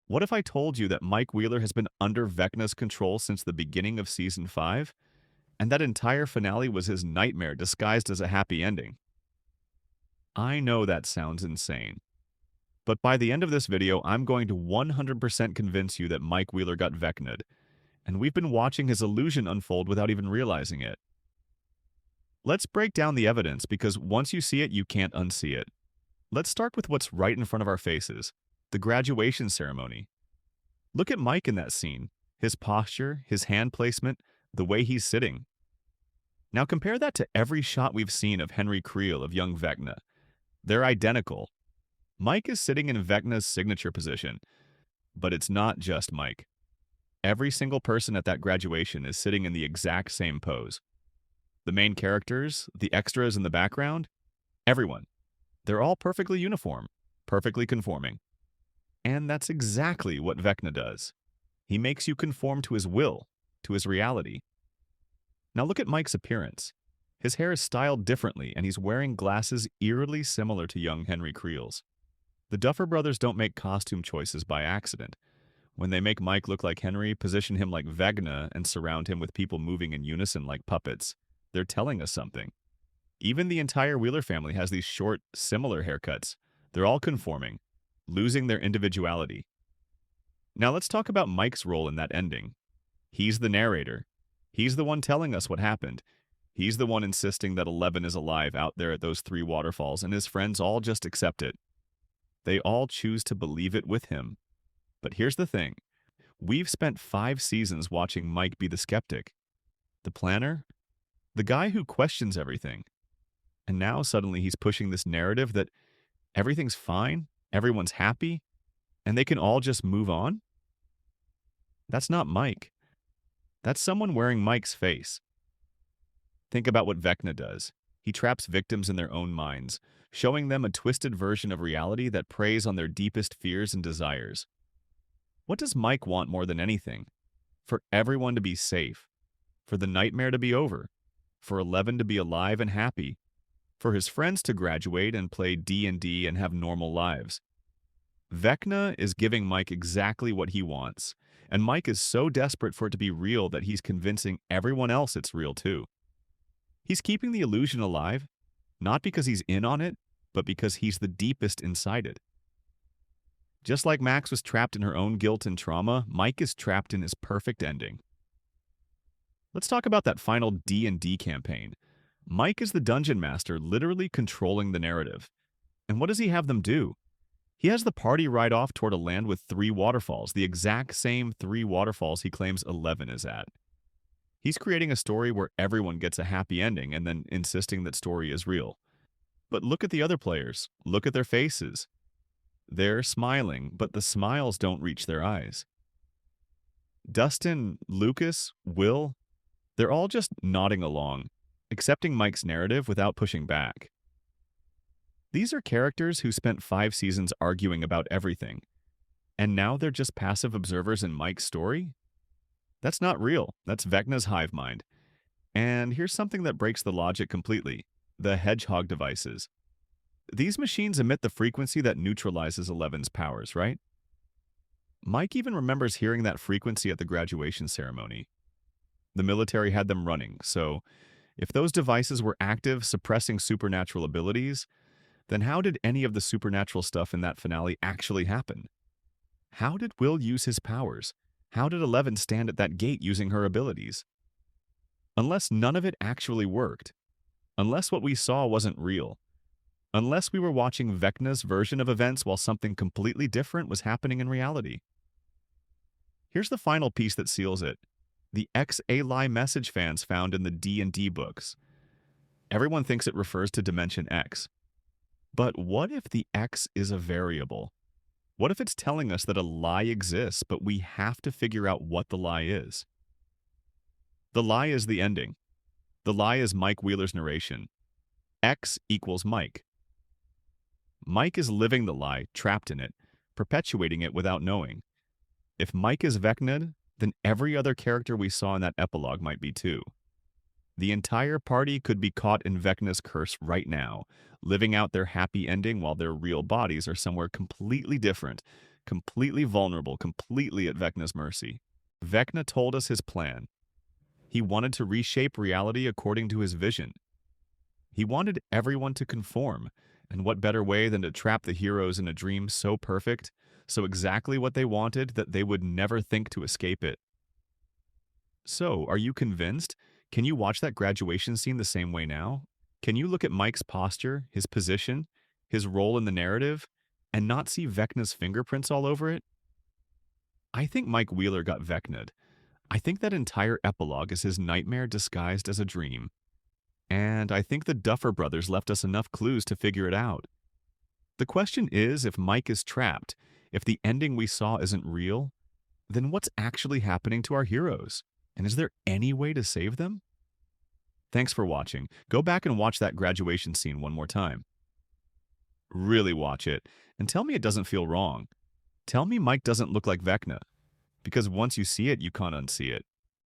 What if I told you that Mike Wheeler has been under Vecna's control since the beginning of Season 5, and that entire finale was his nightmare disguised as a happy ending? I know that sounds insane, but by the end of this video, I'm going to 100% convince you that Mike Wheeler got Vecna'd, and we've been watching his illusion unfold without even realizing it. Let's break down the evidence because once you see it, you can't unsee it. Let's start with what's right in front of our faces, the graduation ceremony. Look at Mike in that scene, his posture, his hand placement, the way he's sitting. Now compare that to every shot we've seen of Henry Creel of young Vecna. They're identical. Mike is sitting in Vecna's signature position, but it's not just Mike. Every single person at that graduation is sitting in the exact same pose. The main characters, the extras in the background, everyone. They're all perfectly uniform, perfectly conforming. And that's exactly what Vecna does. He makes you conform to his will, to his reality. Now look at Mike's appearance. His hair is styled differently, and he's wearing glasses eerily similar to young Henry Creel's. The Duffer Brothers don't make costume choices by accident. When they make Mike look like Henry, position him like Vecna, and surround him with people moving in unison like puppets, they're telling us something. Even the entire Wheeler family has these short, similar haircuts. They're all conforming, losing their individuality. Now let's talk about Mike's role in that ending. He's the narrator. He's the one telling us what happened. He's the one insisting that 11 is alive out there at those 3 waterfalls, and his friends all just accept it. They all choose to believe it with him. But here's the thing. We've spent 5 seasons watching Mike be the skeptic, the planner, the guy who questions everything. And now suddenly he's pushing this narrative that everything's fine, everyone's happy, and they can all just move on? That's not Mike. That's someone wearing Mike's face. Think about what Vecna does. He traps victims in their own minds, showing them a twisted version of reality that preys on their deepest fears and desires. What does Mike want more than anything? For everyone to be safe, for the nightmare to be over, for 11 to be alive and happy, for his friends to graduate and play D&D and have normal lives. Vecna is giving Mike exactly what he wants, and Mike is so desperate for it to be real that he's convincing everyone else it's real too. He's keeping the illusion alive, not because he's in on it, but because he's the deepest inside it. Just like Max was trapped in her own guilt and trauma, Mike is trapped in his perfect ending. Let's talk about that final D&D campaign. Mike is the dungeon master, literally controlling the narrative. And what does he have them do? He has the party ride off toward a land with 3 waterfalls, the exact same 3 waterfalls he claims 11 is at. He's creating a story where everyone gets a happy ending and then insisting that story is real. But look at the other players. Look at their faces. They're smiling, but the smiles don't reach their eyes. Dustin, Lucas, Will, they're all just nodding along, accepting Mike's narrative without pushing back. These are characters who spent 5 seasons arguing about everything, and now they're just passive observers in Mike's story? That's not real. That's Vecna's hive mind. And here's something that breaks the logic completely. The Hedgehog devices. These machines emit the frequency that neutralizes Eleven's powers, right? Mike even remembers hearing that frequency at the graduation ceremony. The military had them running, so if those devices were active, suppressing supernatural abilities, then how did any of the supernatural stuff in that finale actually happen? How did Will use his powers? How did 11 stand at that gate using her abilities? Unless none of it actually worked, unless what we saw wasn't real, unless we were watching Vecna's version of events while something completely different was happening in reality. Here's the final piece that seals it. The X-A-Lie message fans found in the D&D books. Everyone thinks it refers to Dimension X. But what if the X is a variable? What if it's telling us that a lie exists, but we have to figure out what the lie is? The lie is the ending. The lie is Mike Wheeler's narration. X equals Mike. Mike is living the lie, trapped in it, perpetuating it without knowing. If Mike is Vecna'd, then every other character we saw in that epilogue might be too. The entire party could be caught in Vecna's curse right now, living out their happy ending while their real bodies are somewhere completely different, completely vulnerable, completely at Vecna's mercy. Vecna told us his plan. He wanted to reshape reality according to his vision. He wanted everyone to conform, and what better way than to trap the heroes in a dream so perfect, so exactly what they wanted that they would never think to escape it. So, are you convinced? Can you watch that graduation scene the same way now? Can you look at Mike's posture, his position, his role in the narrative, and not see Vecna's fingerprints all over it? I think Mike Wheeler got Vecna'd. I think that entire epilogue is his nightmare disguised as a dream. And I think the Duffer Brothers left us enough clues to figure it out. The question is, if Mike is trapped, if the ending we saw isn't real, then what's actually happening to our heroes? And is there any way to save them? Thanks for watching. Go back and watch that graduation scene one more time. Really watch it, and tell me it doesn't feel wrong. Tell me Mike doesn't look like Vecna, because once you see it, you can't unsee it.